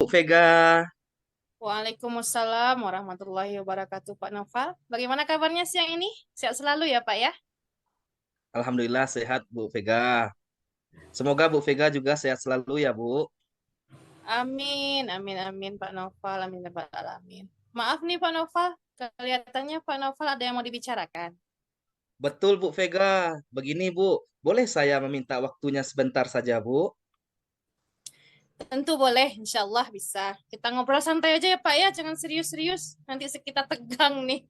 Bu Vega. Waalaikumsalam warahmatullahi wabarakatuh, Pak Noval. Bagaimana kabarnya siang ini? Sehat selalu ya, Pak ya? Alhamdulillah sehat Bu Vega. Semoga Bu Vega juga sehat selalu ya Bu. Amin, amin, amin, Pak Noval. Amin, ya Rabbal alamin. Maaf nih, Pak Noval. Kelihatannya Pak Noval ada yang mau dibicarakan. Betul Bu Vega. Begini Bu, boleh saya meminta waktunya sebentar saja Bu? Tentu boleh, insya Allah bisa. Kita ngobrol santai aja ya, Pak ya. Jangan serius-serius. Nanti kita tegang nih.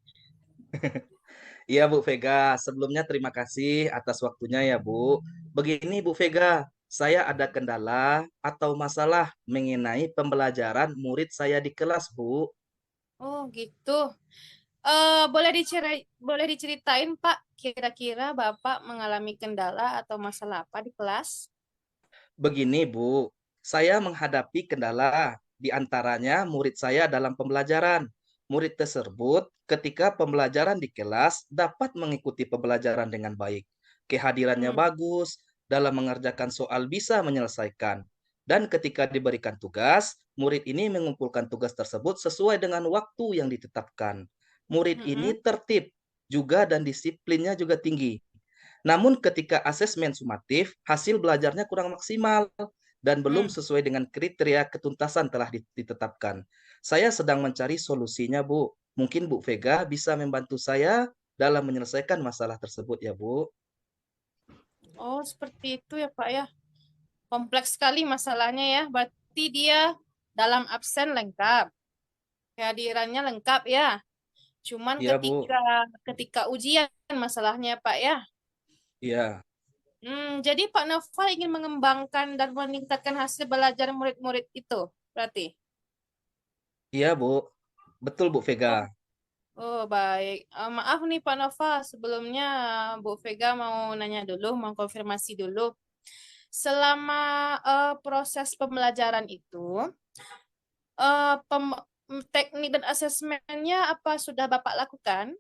Iya Bu Vega, sebelumnya terima kasih atas waktunya ya Bu. Begini Bu Vega, saya ada kendala atau masalah mengenai pembelajaran murid saya di kelas Bu. Oh, gitu. Boleh diceritain, Pak, kira-kira Bapak mengalami kendala atau masalah apa di kelas? Begini Bu, saya menghadapi kendala di antaranya murid saya dalam pembelajaran. Murid tersebut ketika pembelajaran di kelas dapat mengikuti pembelajaran dengan baik. Kehadirannya Hmm. bagus, dalam mengerjakan soal bisa menyelesaikan. Dan ketika diberikan tugas, murid ini mengumpulkan tugas tersebut sesuai dengan waktu yang ditetapkan. Murid ini Mm-mm. tertib juga dan disiplinnya juga tinggi. Namun ketika asesmen sumatif, hasil belajarnya kurang maksimal dan belum Hmm. sesuai dengan kriteria ketuntasan telah ditetapkan. Saya sedang mencari solusinya, Bu. Mungkin Bu Vega bisa membantu saya dalam menyelesaikan masalah tersebut ya, Bu. Oh, seperti itu ya, Pak ya. Kompleks sekali masalahnya ya. Berarti dia dalam absen lengkap, kehadirannya lengkap ya. Cuman Iya, Bu. ketika ketika ujian masalahnya, Pak ya. Iya. Jadi Pak Noval ingin mengembangkan dan meningkatkan hasil belajar murid-murid itu, berarti. Iya, Bu. Betul, Bu Vega. Oh, oh baik. Maaf nih Pak Noval, sebelumnya Bu Vega mau nanya dulu, mau konfirmasi dulu. Selama proses pembelajaran itu, eh, pem- teknik dan asesmennya apa sudah Bapak lakukan?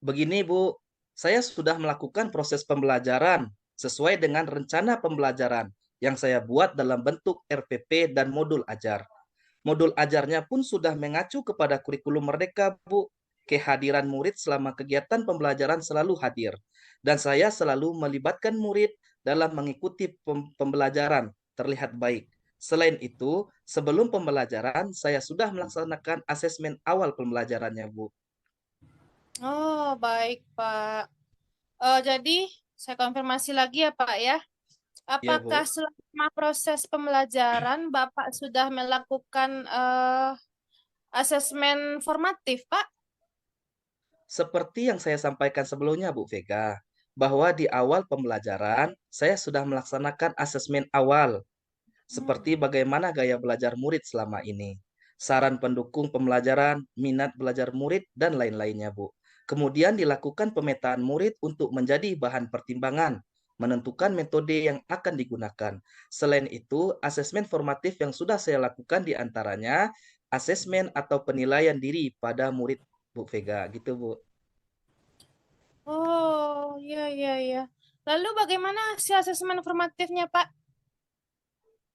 Begini, Bu. Saya sudah melakukan proses pembelajaran sesuai dengan rencana pembelajaran yang saya buat dalam bentuk RPP dan modul ajar. Modul ajarnya pun sudah mengacu kepada kurikulum Merdeka, Bu. Kehadiran murid selama kegiatan pembelajaran selalu hadir. Dan saya selalu melibatkan murid dalam mengikuti pembelajaran terlihat baik. Selain itu, sebelum pembelajaran, saya sudah melaksanakan asesmen awal pembelajarannya, Bu. Oh, baik Pak. Jadi saya konfirmasi lagi ya Pak ya. Ya, Apakah Bu. selama proses pembelajaran Bapak sudah melakukan asesmen formatif, Pak? Seperti yang saya sampaikan sebelumnya, Bu Vega, bahwa di awal pembelajaran, saya sudah melaksanakan asesmen awal seperti Hmm. bagaimana gaya belajar murid selama ini, saran pendukung pembelajaran, minat belajar murid, dan lain-lainnya, Bu. Kemudian dilakukan pemetaan murid untuk menjadi bahan pertimbangan, menentukan metode yang akan digunakan. Selain itu, asesmen formatif yang sudah saya lakukan diantaranya asesmen atau penilaian diri pada murid, Bu Vega, gitu, Bu. Oh, iya, iya, iya. Lalu bagaimana hasil asesmen formatifnya, Pak?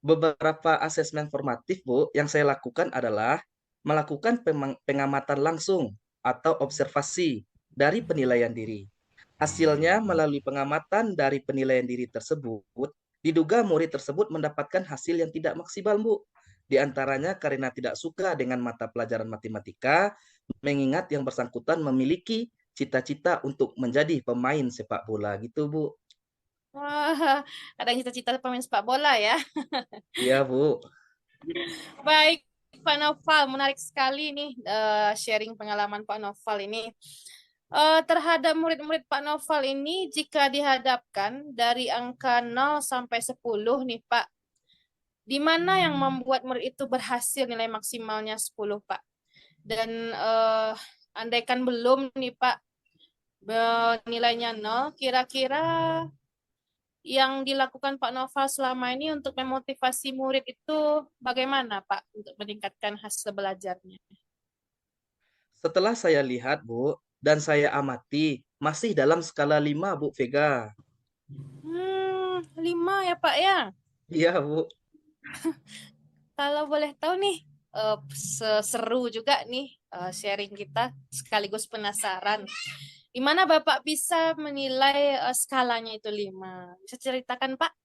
Beberapa asesmen formatif, Bu, yang saya lakukan adalah melakukan pengamatan langsung atau observasi dari penilaian diri. Hasilnya melalui pengamatan dari penilaian diri tersebut, diduga murid tersebut mendapatkan hasil yang tidak maksimal, Bu. Di antaranya karena tidak suka dengan mata pelajaran matematika, mengingat yang bersangkutan memiliki cita-cita untuk menjadi pemain sepak bola gitu, Bu. Wah, kadang cita-cita pemain sepak bola ya. Iya, Bu. Baik, Pak Noval, menarik sekali nih sharing pengalaman Pak Noval ini. Terhadap murid-murid Pak Noval ini, jika dihadapkan dari angka 0 sampai 10 nih Pak, di mana yang membuat murid itu berhasil nilai maksimalnya 10, Pak? Dan andaikan belum nih Pak, nilainya 0, kira-kira yang dilakukan Pak Noval selama ini untuk memotivasi murid itu bagaimana Pak untuk meningkatkan hasil belajarnya? Setelah saya lihat, Bu, dan saya amati, masih dalam skala 5, Bu Vega. 5 ya Pak ya. Iya, Bu. Kalau boleh tahu nih, seru juga nih sharing kita, sekaligus penasaran. Gimana Bapak bisa menilai skalanya itu 5? Bisa ceritakan, Pak?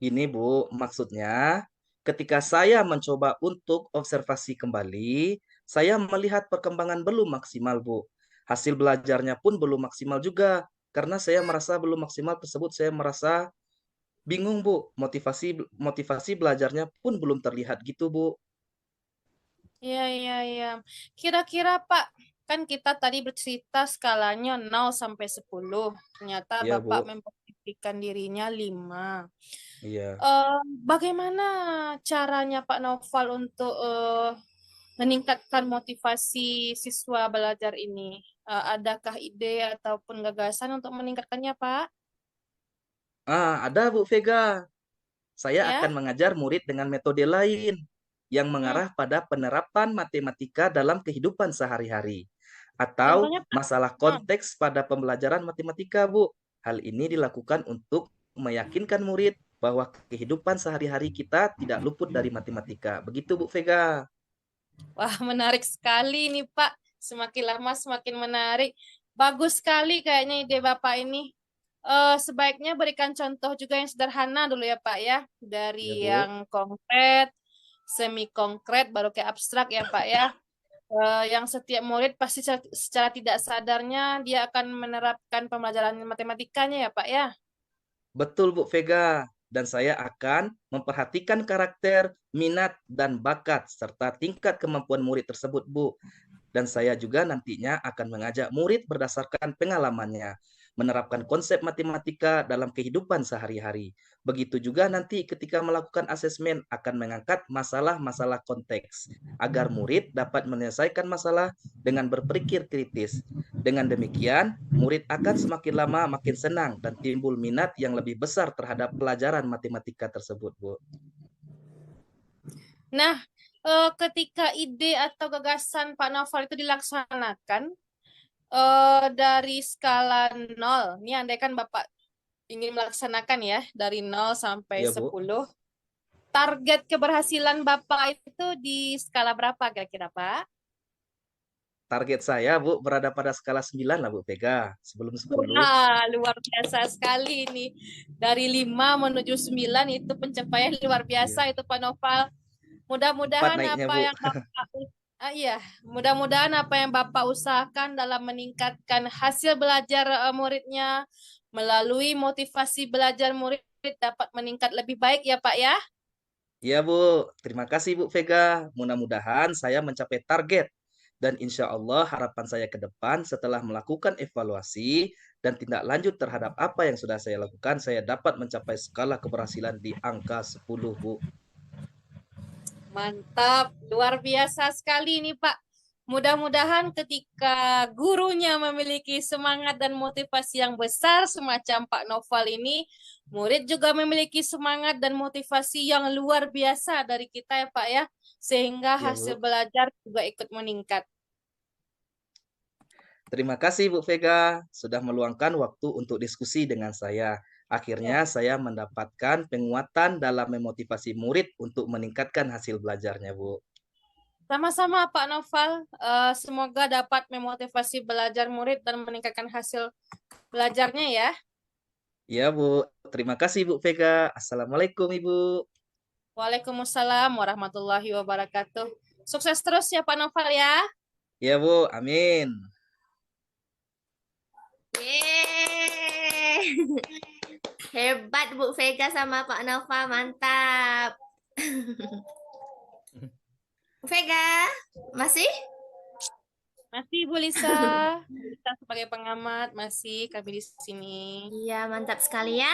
Ini Bu, maksudnya ketika saya mencoba untuk observasi kembali, saya melihat perkembangan belum maksimal Bu. Hasil belajarnya pun belum maksimal juga. Karena saya merasa belum maksimal tersebut, saya merasa bingung Bu. Motivasi motivasi belajarnya pun belum terlihat gitu Bu. Iya, iya, iya. Kira-kira Pak, kan kita tadi bercerita skalanya 0 sampai 10. Ternyata Iya Bapak Bu, memposisikan dirinya 5. iya. Bagaimana caranya Pak Noval untuk meningkatkan motivasi siswa belajar ini? Adakah ide ataupun gagasan untuk meningkatkannya, Pak? Ada Bu Vega. Saya Ya, akan mengajar murid dengan metode lain yang hmm, mengarah pada penerapan matematika dalam kehidupan sehari-hari atau contohnya Pak. masalah Hmm. konteks pada pembelajaran matematika, Bu. Hal ini dilakukan untuk meyakinkan murid bahwa kehidupan sehari-hari kita tidak luput dari matematika. Begitu, Bu Vega. Wah, menarik sekali nih, Pak. Semakin lama semakin menarik. Bagus sekali kayaknya ide Bapak ini. Sebaiknya berikan contoh juga yang sederhana dulu ya, Pak ya. Ya, Dari Bu. yang konkret, semi konkret, baru ke abstrak ya, Pak ya. Yang setiap murid pasti secara tidak sadarnya dia akan menerapkan pembelajaran matematikanya ya Pak ya. Betul, Bu Vega. Dan saya akan memperhatikan karakter, minat, dan bakat, serta tingkat kemampuan murid tersebut, Bu. Dan saya juga nantinya akan mengajak murid berdasarkan pengalamannya, menerapkan konsep matematika dalam kehidupan sehari-hari. Begitu juga nanti ketika melakukan asesmen akan mengangkat masalah-masalah konteks, agar murid dapat menyelesaikan masalah dengan berpikir kritis. Dengan demikian, murid akan semakin lama makin senang dan timbul minat yang lebih besar terhadap pelajaran matematika tersebut, Bu. Nah, ketika ide atau gagasan Pak Novel itu dilaksanakan dari skala 0, ini andai kan Bapak ingin melaksanakan ya dari 0 sampai Ya, Bu. 10, target keberhasilan Bapak itu di skala berapa kira-kira Pak? Target saya, Bu, berada pada skala 9 lah, Bu Vega. Sebelum 10. Wah, luar biasa sekali ini. Dari 5 menuju 9 itu pencapaian luar biasa Iya. itu Pak Noval. Cepat Mudah-mudahan naiknya, apa Bu. yang Bapak iya, mudah-mudahan apa yang Bapak usahakan dalam meningkatkan hasil belajar muridnya melalui motivasi belajar murid dapat meningkat lebih baik ya Pak ya. Iya, Bu. Terima kasih, Bu Vega. Mudah-mudahan saya mencapai target. Dan insya Allah harapan saya ke depan setelah melakukan evaluasi dan tindak lanjut terhadap apa yang sudah saya lakukan, saya dapat mencapai skala keberhasilan di angka 10, Bu. Mantap, luar biasa sekali ini Pak. Mudah-mudahan ketika gurunya memiliki semangat dan motivasi yang besar semacam Pak Noval ini, murid juga memiliki semangat dan motivasi yang luar biasa dari kita ya Pak ya, sehingga Iya, hasil Bu. belajar juga ikut meningkat. Terima kasih, Bu Vega, sudah meluangkan waktu untuk diskusi dengan saya. Ya. Akhirnya saya mendapatkan penguatan dalam memotivasi murid untuk meningkatkan hasil belajarnya, Bu. Sama-sama Pak Noval, semoga dapat memotivasi belajar murid dan meningkatkan hasil belajarnya ya. Ya, Bu. Terima kasih, Bu Vega. Assalamualaikum, Ibu. Waalaikumsalam warahmatullahi wabarakatuh. Sukses terus ya Pak Noval ya. Ya, Bu. Amin. Yeay. Hebat Bu Vega sama Pak Nova, mantap. Bu Vega, masih? Masih Bu Lisa. Kita sebagai pengamat masih kami di sini. Iya, mantap sekali ya.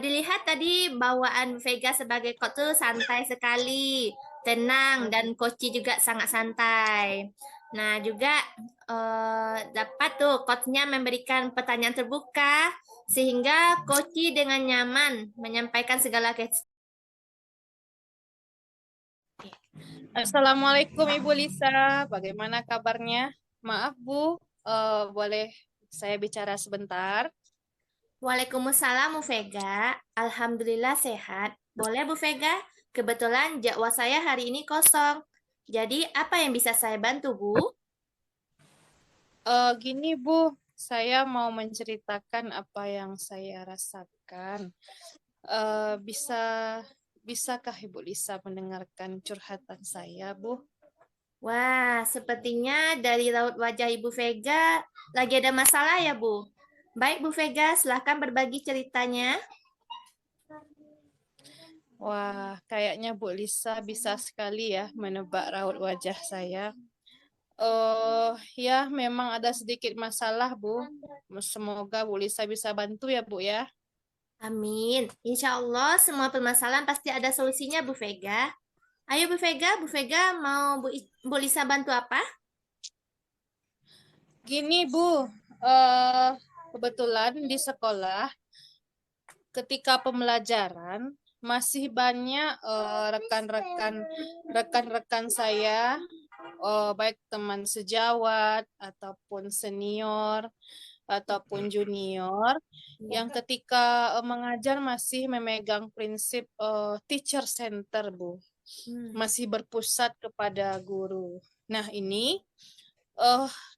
Dilihat tadi bawaan Bu Vega sebagai coach tuh santai sekali, tenang, dan coach juga sangat santai. Nah, juga dapat tuh coachnya memberikan pertanyaan terbuka sehingga coach dengan nyaman menyampaikan segala Assalamualaikum Ibu Lisa. Bagaimana kabarnya? Maaf Bu, boleh saya bicara sebentar? Waalaikumsalam Bu Vega. Alhamdulillah sehat. Boleh Bu Vega? Kebetulan jadwal saya hari ini kosong. Jadi, apa yang bisa saya bantu, Bu? Gini Bu, saya mau menceritakan apa yang saya rasakan. Bisa bisakah Ibu Lisa mendengarkan curhatan saya, Bu? Wah, sepertinya dari raut wajah Ibu Vega lagi ada masalah ya, Bu. Baik, Bu Vega, silahkan berbagi ceritanya. Wah, kayaknya Bu Lisa bisa sekali ya menebak raut wajah saya. Ya memang ada sedikit masalah, Bu. Semoga Bu Lisa bisa bantu ya, Bu ya. Amin. Insya Allah semua permasalahan pasti ada solusinya, Bu Vega. Ayo Bu Vega mau Bu Lisa bantu apa? Gini, Bu. eh Kebetulan di sekolah ketika pembelajaran masih banyak rekan-rekan saya, baik teman sejawat ataupun senior ataupun junior yang ketika mengajar masih memegang prinsip teacher center, Bu. Masih berpusat kepada guru. Nah, ini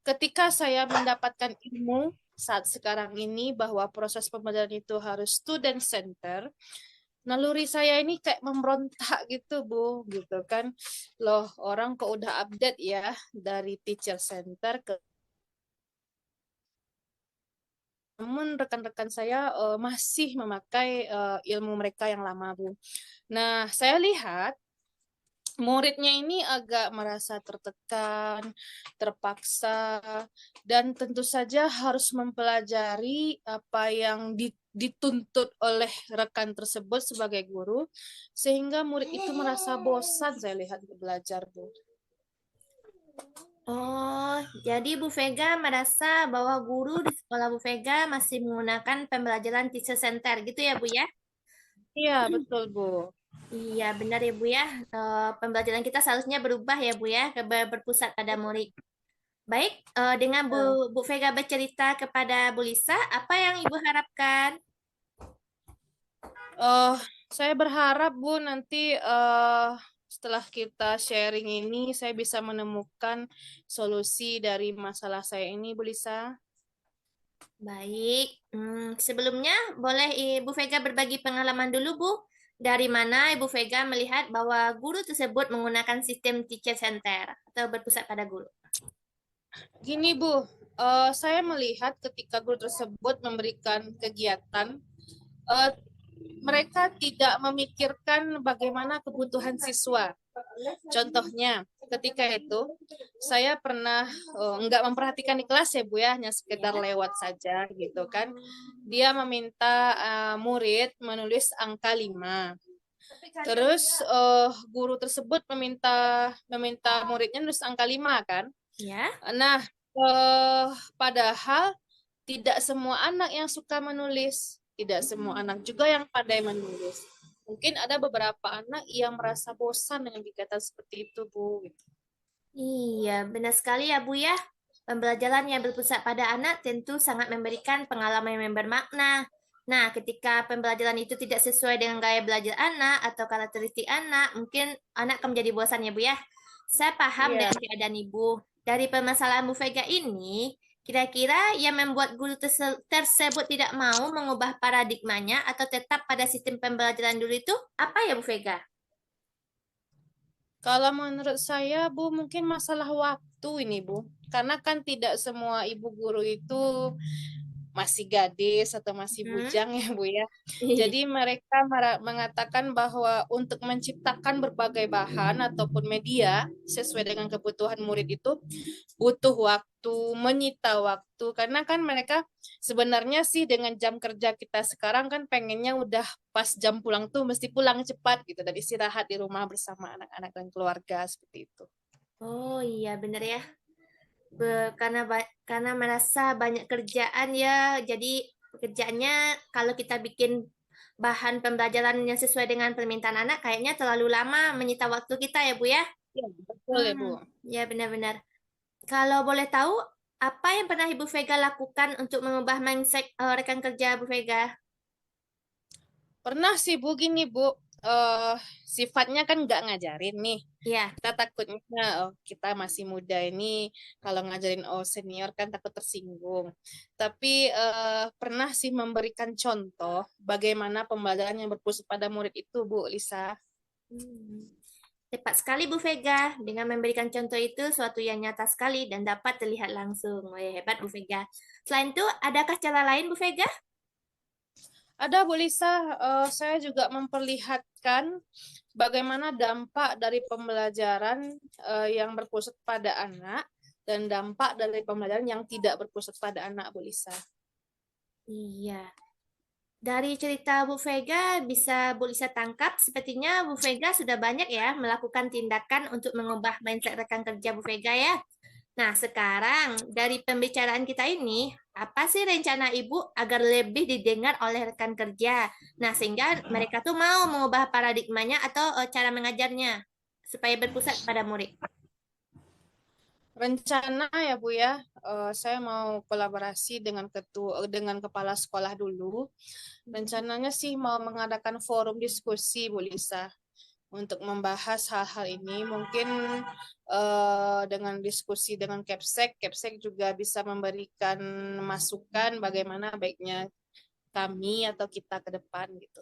ketika saya mendapatkan ilmu saat sekarang ini bahwa proses pembelajaran itu harus student center, naluri saya ini kayak memberontak gitu, Bu, gitu kan. Loh, orang kok udah update ya dari teacher center ke, namun rekan-rekan saya masih memakai ilmu mereka yang lama, Bu. Nah, saya lihat muridnya ini agak merasa tertekan, terpaksa, dan tentu saja harus mempelajari apa yang dituntut oleh rekan tersebut sebagai guru, sehingga murid itu merasa bosan saya lihat belajar, Bu. Oh, jadi Bu Vega merasa bahwa guru di sekolah Bu Vega masih menggunakan pembelajaran teacher center gitu ya, Bu ya? Iya, betul, Bu. Iya, benar ya, Bu ya. Pembelajaran kita seharusnya berubah ya, Bu ya, berpusat pada murid. Baik, dengan Bu Vega bercerita kepada Bu Lisa, apa yang Ibu harapkan? Eh, saya berharap, Bu, nanti setelah kita sharing ini, saya bisa menemukan solusi dari masalah saya ini, Bu Lisa. Baik, sebelumnya boleh Ibu Vega berbagi pengalaman dulu, Bu. Dari mana Ibu Vega melihat bahwa guru tersebut menggunakan sistem teacher center atau berpusat pada guru? Gini Bu, saya melihat ketika guru tersebut memberikan kegiatan, eh, mereka tidak memikirkan bagaimana kebutuhan siswa. Contohnya, ketika itu saya pernah nggak memperhatikan di kelas ya Bu ya, hanya sekedar lewat saja gitu kan. Dia meminta murid menulis angka 5. Terus guru tersebut meminta muridnya nulis angka 5 kan. Ya. Nah, padahal tidak semua anak yang suka menulis, tidak semua anak juga yang pandai menulis. Mungkin ada beberapa anak yang merasa bosan dengan kegiatan seperti itu, Bu. Gitu. Iya, benar sekali ya, Bu ya. Pembelajaran yang berpusat pada anak tentu sangat memberikan pengalaman yang bermakna. Nah, ketika pembelajaran itu tidak sesuai dengan gaya belajar anak atau karakteristik anak, mungkin anak akan menjadi bosan ya, Bu ya. Saya paham Iya. dengan keadaan Ibu. Dari permasalahan Bu Vega ini, kira-kira yang membuat guru tersebut tidak mau mengubah paradigmanya atau tetap pada sistem pembelajaran dulu itu apa ya, Bu Vega? Kalau menurut saya, Bu, mungkin masalah waktu ini, Bu. Karena kan tidak semua ibu guru itu masih gadis atau masih bujang ya, Bu ya. Jadi mereka mengatakan bahwa untuk menciptakan berbagai bahan ataupun media sesuai dengan kebutuhan murid itu butuh waktu, menyita waktu. Karena kan mereka sebenarnya sih dengan jam kerja kita sekarang kan pengennya udah pas jam pulang tuh mesti pulang cepat gitu dan istirahat di rumah bersama anak-anak dan keluarga seperti itu. Oh iya bener ya. Karena merasa banyak kerjaan ya, jadi pekerjaannya kalau kita bikin bahan pembelajaran yang sesuai dengan permintaan anak kayaknya terlalu lama menyita waktu kita ya Bu ya. Ya, betul ya, Bu. Ya benar-benar. Kalau boleh tahu apa yang pernah Ibu Vega lakukan untuk mengubah mindset rekan kerja Bu Vega? Pernah sih Bu gini Bu, sifatnya kan nggak ngajarin nih. Ya, Kita takutnya kita masih muda ini kalau ngajarin senior kan takut tersinggung. Tapi pernah sih memberikan contoh bagaimana pembelajaran yang berpusat pada murid itu, Bu Lisa. tepat sekali Bu Vega. Dengan memberikan contoh itu suatu yang nyata sekali dan dapat terlihat langsung. Wah, hebat Bu Vega. Selain itu, adakah cara lain Bu Vega? Ada Bu Lisa, saya juga memperlihatkan bagaimana dampak dari pembelajaran yang berpusat pada anak dan dampak dari pembelajaran yang tidak berpusat pada anak, Bu Lisa. Iya. Dari cerita Bu Vega bisa Bu Lisa tangkap, sepertinya Bu Vega sudah banyak ya melakukan tindakan untuk mengubah mindset rekan kerja Bu Vega ya. Nah, sekarang dari pembicaraan kita ini, apa sih rencana Ibu agar lebih didengar oleh rekan kerja? Nah, sehingga mereka tuh mau mengubah paradigmanya atau cara mengajarnya supaya berpusat pada murid. Rencana ya Bu ya, saya mau kolaborasi dengan kepala sekolah dulu. Rencananya sih mau mengadakan forum diskusi Bu Lisa untuk membahas hal-hal ini. Mungkin dengan diskusi dengan Kepsek, Kepsek juga bisa memberikan masukan bagaimana baiknya kami atau kita ke depan gitu.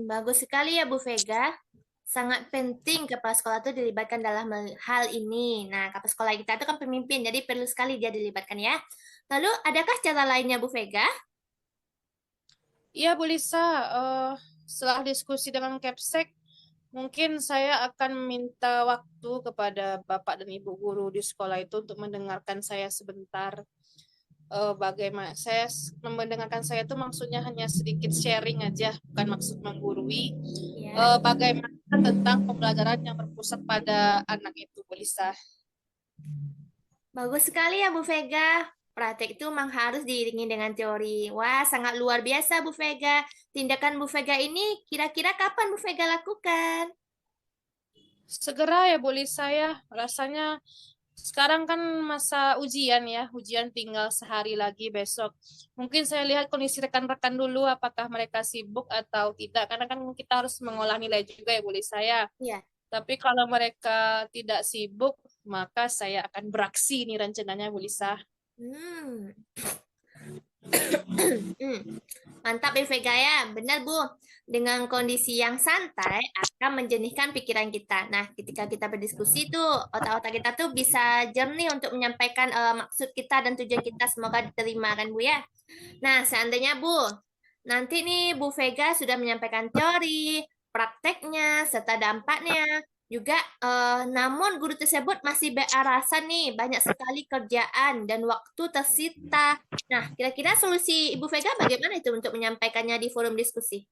Bagus sekali ya Bu Vega. Sangat penting kepala sekolah itu dilibatkan dalam hal ini. Nah, kepala sekolah kita itu kan pemimpin, jadi perlu sekali dia dilibatkan ya. Lalu, adakah cara lainnya Bu Vega? Iya Bu Lisa, setelah diskusi dengan Kepsek, mungkin saya akan minta waktu kepada Bapak dan Ibu guru di sekolah itu untuk mendengarkan saya sebentar. Bagaimana mendengarkan saya itu maksudnya hanya sedikit sharing aja, bukan maksud menggurui. Ya. Bagaimana tentang pembelajaran yang berpusat pada anak itu, Bu Lisa. Bagus sekali ya Bu Vega. Praktek itu memang harus diiringi dengan teori. Wah, sangat luar biasa Bu Vega. Tindakan Bu Vega ini kira-kira kapan Bu Vega lakukan? Segera ya Bu Lisa ya, rasanya sekarang kan masa ujian ya, ujian tinggal sehari lagi besok. Mungkin saya lihat kondisi rekan-rekan dulu apakah mereka sibuk atau tidak, karena kan kita harus mengolah nilai juga ya Bu Lisa ya. Ya. Tapi kalau mereka tidak sibuk, maka saya akan beraksi nih rencananya Bu Lisa. Hmm. Mantap ya Vega ya, benar Bu. Dengan kondisi yang santai akan menjernihkan pikiran kita. Nah, ketika kita berdiskusi tuh, otak-otak kita tuh bisa jernih untuk menyampaikan maksud kita dan tujuan kita. Semoga diterima kan Bu ya. Nah, seandainya Bu, nanti nih Bu Vega sudah menyampaikan teori, prakteknya, serta dampaknya. Juga, namun guru tersebut masih beralasan nih, banyak sekali kerjaan dan waktu tersita. Nah, kira-kira solusi Ibu Vega bagaimana itu untuk menyampaikannya di forum diskusi?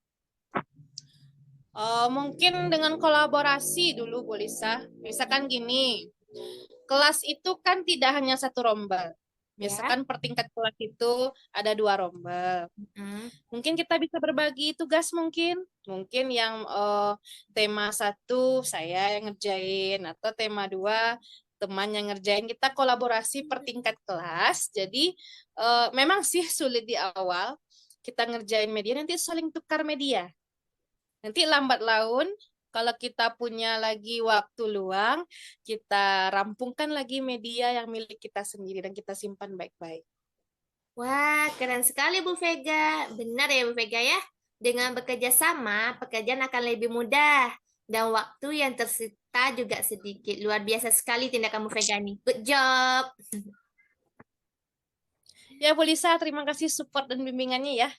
Mungkin dengan kolaborasi dulu Bu Lisa. Misalkan gini, kelas itu kan tidak hanya satu rombel. Ya. Misalkan per tingkat kelas itu ada 2 rombel. Mungkin kita bisa berbagi tugas mungkin. Mungkin yang tema 1 saya yang ngerjain atau tema 2 teman yang ngerjain. Kita kolaborasi per tingkat kelas. Jadi memang sih sulit di awal kita ngerjain media, nanti saling tukar media. Nanti lambat laun kalau kita punya lagi waktu luang, kita rampungkan lagi media yang milik kita sendiri dan kita simpan baik-baik. Wah, keren sekali Bu Vega. Benar ya Bu Vega ya. Dengan bekerja sama, pekerjaan akan lebih mudah. Dan waktu yang tersita juga sedikit. Luar biasa sekali tindakan Bu Vega ini. Good job. Ya, Bu Lisa, terima kasih support dan bimbingannya ya.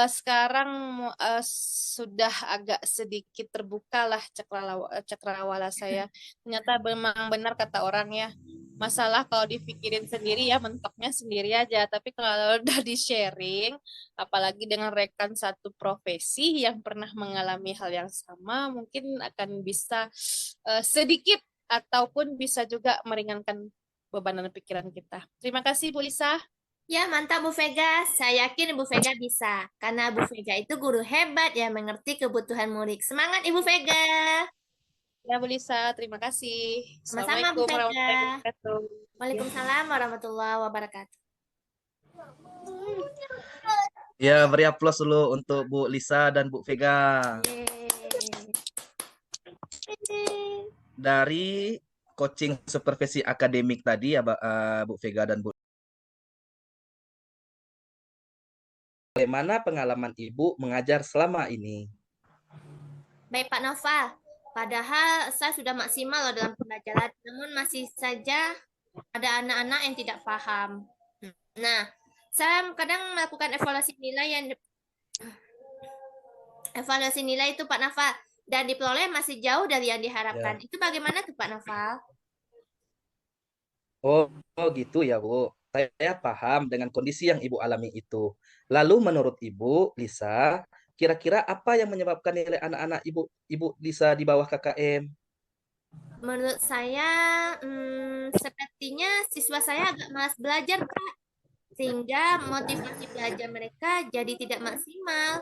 Sekarang sudah agak sedikit terbuka lah cakrawala saya. Ternyata memang benar kata orang ya. Masalah kalau dipikirin sendiri ya mentoknya sendiri aja. Tapi kalau udah di-sharing, apalagi dengan rekan satu profesi yang pernah mengalami hal yang sama, mungkin akan bisa sedikit ataupun bisa juga meringankan beban dan pikiran kita. Terima kasih Bu Lisa. Ya, mantap Bu Vega. Saya yakin Bu Vega bisa. Karena Bu Vega itu guru hebat yang mengerti kebutuhan murid. Semangat Ibu Vega. Ya, Bu Lisa, terima kasih. Sama-sama Bu Assalamualaikum Vega. warahmatullahi wabarakatuh. Ya. Waalaikumsalam warahmatullahi wabarakatuh. Ya, beri aplaus dulu untuk Bu Lisa dan Bu Vega. Yeay. Dari coaching supervisi akademik tadi ya, Bu Vega dan Bu. Bagaimana pengalaman Ibu mengajar selama ini? Baik Pak Noval, padahal saya sudah maksimal loh dalam pembelajaran, namun masih saja ada anak-anak yang tidak paham. Nah, saya kadang melakukan evaluasi nilai itu Pak Noval, dan diperoleh masih jauh dari yang diharapkan. Ya. Itu bagaimana tuh Pak Noval? Oh, gitu ya, Bu. Saya paham dengan kondisi yang Ibu alami itu. Lalu menurut Ibu, Lisa, kira-kira apa yang menyebabkan nilai anak-anak Ibu Lisa di bawah KKM? Menurut saya, sepertinya siswa saya agak malas belajar, Pak. Sehingga motivasi belajar mereka jadi tidak maksimal.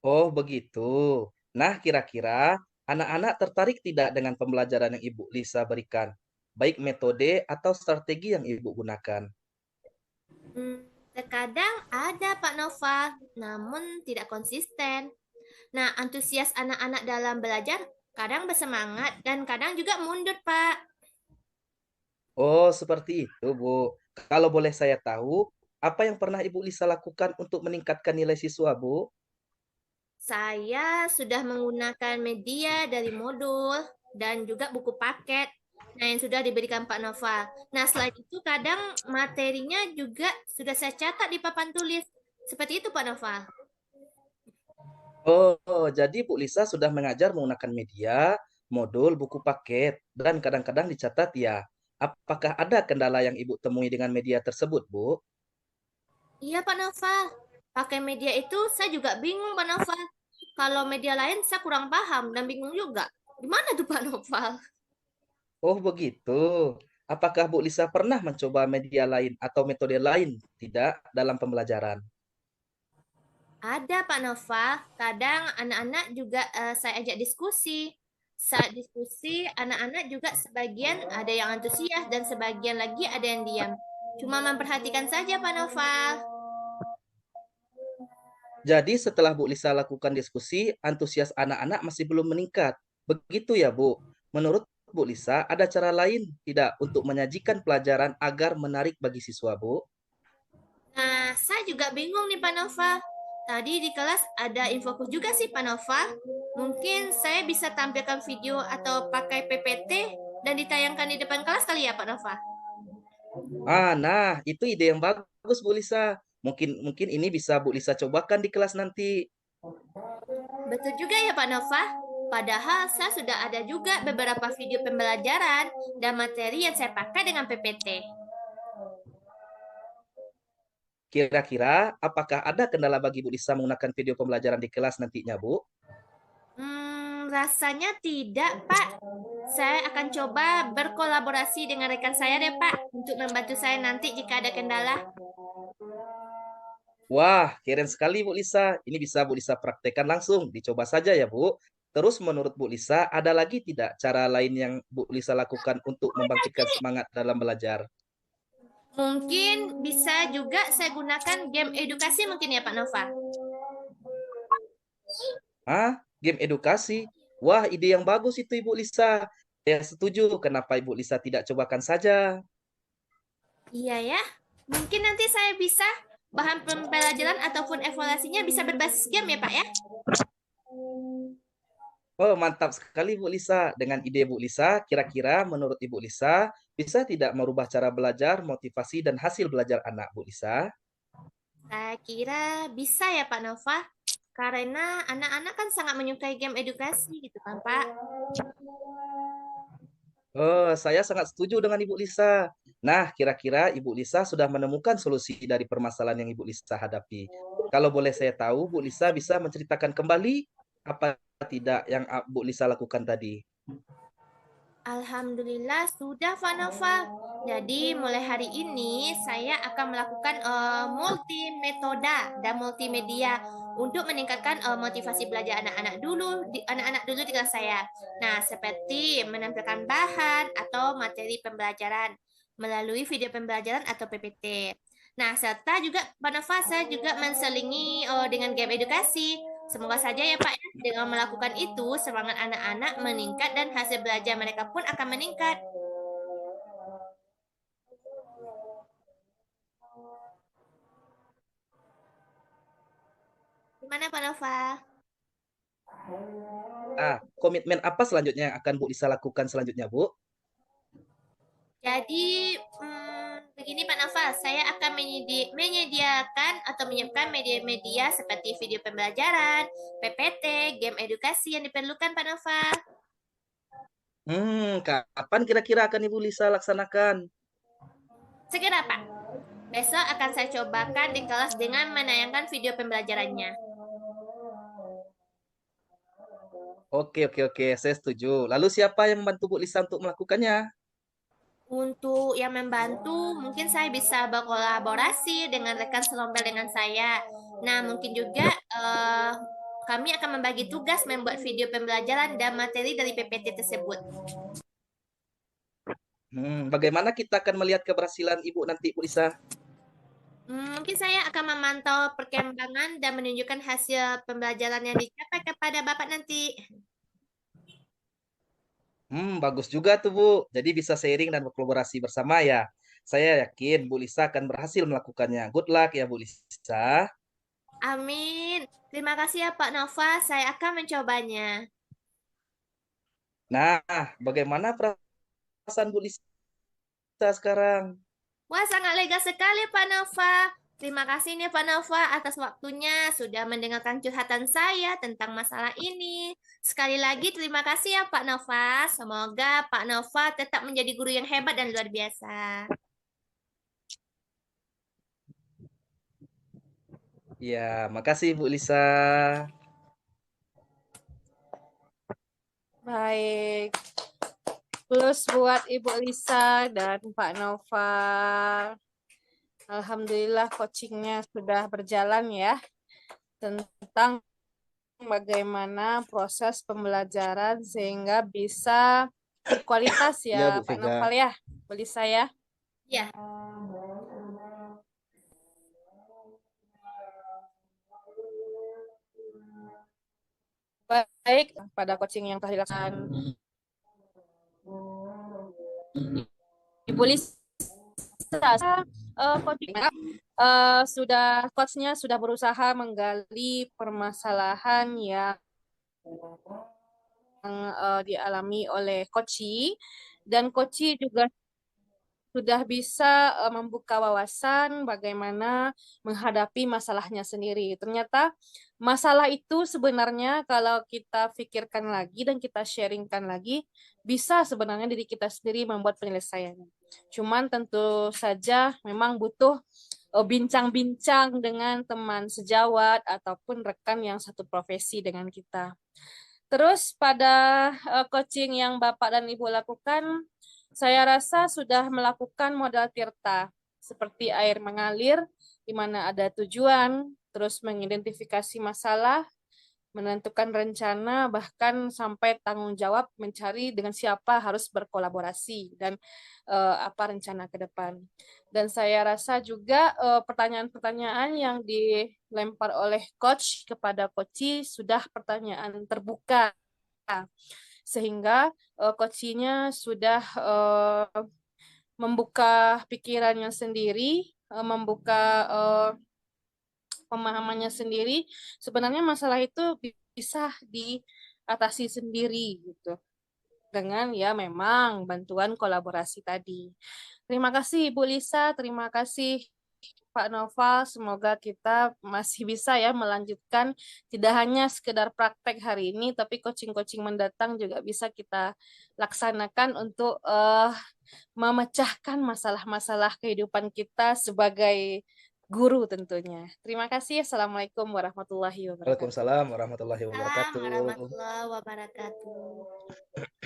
Oh, begitu. Nah, kira-kira anak-anak tertarik tidak dengan pembelajaran yang Ibu Lisa berikan? Baik metode atau strategi yang Ibu gunakan? Terkadang ada Pak Nova, namun tidak konsisten. Nah, antusias anak-anak dalam belajar kadang bersemangat dan kadang juga mundur, Pak. Oh, seperti itu, Bu. Kalau boleh saya tahu, apa yang pernah Ibu Lisa lakukan untuk meningkatkan nilai siswa, Bu? Saya sudah menggunakan media dari modul dan juga buku paket yang sudah diberikan Pak Nova. Nah, selain itu kadang materinya juga sudah saya catat di papan tulis. Seperti itu Pak Nova. Oh, jadi Bu Lisa sudah mengajar menggunakan media, modul, buku paket, dan kadang-kadang dicatat ya. Apakah ada kendala yang Ibu temui dengan media tersebut, Bu? Iya Pak Nova. Pakai media itu saya juga bingung Pak Nova. Kalau media lain saya kurang paham dan bingung juga. Gimana tuh Pak Nova? Oh, begitu. Apakah Bu Lisa pernah mencoba media lain atau metode lain tidak dalam pembelajaran? Ada Pak Nova, kadang anak-anak juga saya ajak diskusi. Saat diskusi, anak-anak juga sebagian ada yang antusias dan sebagian lagi ada yang diam. Cuma memperhatikan saja Pak Nova. Jadi setelah Bu Lisa lakukan diskusi, antusias anak-anak masih belum meningkat. Begitu ya, Bu. Menurut Bu Lisa, ada cara lain tidak untuk menyajikan pelajaran agar menarik bagi siswa, Bu? Nah, saya juga bingung nih Pak Nova. Tadi di kelas ada infokus juga sih Pak Nova. Mungkin saya bisa tampilkan video atau pakai PPT dan ditayangkan di depan kelas kali ya Pak Nova. Nah, itu ide yang bagus, Bu Lisa. Mungkin ini bisa Bu Lisa cobakan di kelas nanti. Betul juga ya Pak Nova. Padahal saya sudah ada juga beberapa video pembelajaran dan materi yang saya pakai dengan PPT. Kira-kira apakah ada kendala bagi Bu Lisa menggunakan video pembelajaran di kelas nantinya, Bu? Rasanya tidak, Pak. Saya akan coba berkolaborasi dengan rekan saya deh, Pak, untuk membantu saya nanti jika ada kendala. Wah, keren sekali Bu Lisa. Ini bisa Bu Lisa praktekkan langsung. Dicoba saja ya, Bu. Terus menurut Bu Lisa, ada lagi tidak cara lain yang Bu Lisa lakukan untuk membangkitkan semangat dalam belajar? Mungkin bisa juga saya gunakan game edukasi mungkin ya, Pak Nova. Game edukasi? Wah, ide yang bagus itu Ibu Lisa. Saya setuju. Kenapa Ibu Lisa tidak cobakan saja? Iya ya. Mungkin nanti saya bisa bahan pembelajaran ataupun evaluasinya bisa berbasis game ya, Pak ya? Oh, mantap sekali Bu Lisa. Dengan ide Bu Lisa, kira-kira menurut Ibu Lisa, bisa tidak merubah cara belajar, motivasi, dan hasil belajar anak Bu Lisa? Saya kira bisa ya, Pak Nova. Karena anak-anak kan sangat menyukai game edukasi gitu kan, Pak. Oh, saya sangat setuju dengan Ibu Lisa. Nah, kira-kira Ibu Lisa sudah menemukan solusi dari permasalahan yang Ibu Lisa hadapi. Kalau boleh saya tahu, Bu Lisa bisa menceritakan kembali apa tidak yang Bu Lisa lakukan tadi? Alhamdulillah sudah Vanova. Jadi mulai hari ini saya akan melakukan multi metoda dan multimedia untuk meningkatkan motivasi belajar anak-anak dulu di kelas saya. Nah, seperti menampilkan bahan atau materi pembelajaran melalui video pembelajaran atau PPT. Nah, serta juga Pak Nova, saya juga menselingi dengan game edukasi. Semoga saja ya Pak, ya, dengan melakukan itu, semangat anak-anak meningkat dan hasil belajar mereka pun akan meningkat. Gimana Pak Nova? Komitmen apa selanjutnya yang akan Bu Lisa lakukan selanjutnya, Bu? Jadi, begini Pak Nova, saya akan menyediakan atau menyiapkan media-media seperti video pembelajaran, PPT, game edukasi yang diperlukan Pak Nova. Kapan kira-kira akan Ibu Lisa laksanakan? Segera Pak. Besok akan saya cobakan di kelas dengan menayangkan video pembelajarannya. Oke, saya setuju. Lalu siapa yang membantu Bu Lisa untuk melakukannya? Untuk yang membantu, mungkin saya bisa berkolaborasi dengan rekan selompel dengan saya. Nah, mungkin juga kami akan membagi tugas membuat video pembelajaran dan materi dari PPT tersebut. Bagaimana kita akan melihat keberhasilan Ibu nanti, Bu Lisa? Mungkin saya akan memantau perkembangan dan menunjukkan hasil pembelajaran yang dicapai kepada Bapak nanti. Bagus juga tuh, Bu. Jadi bisa sharing dan berkolaborasi bersama ya. Saya yakin Bu Lisa akan berhasil melakukannya. Good luck ya, Bu Lisa. Amin. Terima kasih ya Pak Nova, saya akan mencobanya. Nah, bagaimana perasaan Bu Lisa sekarang? Wah, sangat lega sekali Pak Nova. Terima kasih nih Pak Nova atas waktunya sudah mendengarkan curhatan saya tentang masalah ini. Sekali lagi terima kasih ya Pak Nova. Semoga Pak Nova tetap menjadi guru yang hebat dan luar biasa. Ya, makasih Bu Lisa. Baik. Plus buat Ibu Lisa dan Pak Nova. Alhamdulillah coachingnya sudah berjalan ya. Tentang bagaimana proses pembelajaran sehingga bisa berkualitas Ya, ya Bu Pak Vega. Noval ya, Bu Lisa ya. Ya, Baik, pada coaching yang telah dilaksanakan Ibu Lisa, coachnya sudah berusaha menggali permasalahan yang dialami oleh Koci, dan Koci juga sudah bisa membuka wawasan bagaimana menghadapi masalahnya sendiri. Ternyata masalah itu sebenarnya kalau kita pikirkan lagi dan kita sharingkan lagi, bisa sebenarnya diri kita sendiri membuat penyelesaiannya. Cuman tentu saja memang butuh bincang-bincang dengan teman sejawat ataupun rekan yang satu profesi dengan kita. Terus pada coaching yang Bapak dan Ibu lakukan, saya rasa sudah melakukan modal tirta, seperti air mengalir, di mana ada tujuan, terus mengidentifikasi masalah, menentukan rencana, bahkan sampai tanggung jawab mencari dengan siapa harus berkolaborasi, dan apa rencana ke depan. Dan saya rasa juga pertanyaan-pertanyaan yang dilempar oleh coach kepada coachi sudah pertanyaan terbuka, sehingga coachinya sudah membuka pikirannya sendiri, membuka pemahamannya sendiri. Sebenarnya masalah itu bisa diatasi sendiri gitu, dengan ya memang bantuan kolaborasi tadi. Terima kasih Ibu Lisa, terima kasih Pak Noval, semoga kita masih bisa ya melanjutkan, tidak hanya sekedar praktek hari ini, tapi coaching-coaching mendatang juga bisa kita laksanakan untuk memecahkan masalah-masalah kehidupan kita sebagai guru tentunya. Terima kasih. Assalamualaikum warahmatullahi wabarakatuh. Waalaikumsalam warahmatullahi Assalamualaikum wabarakatuh. warahmatullahi wabarakatuh.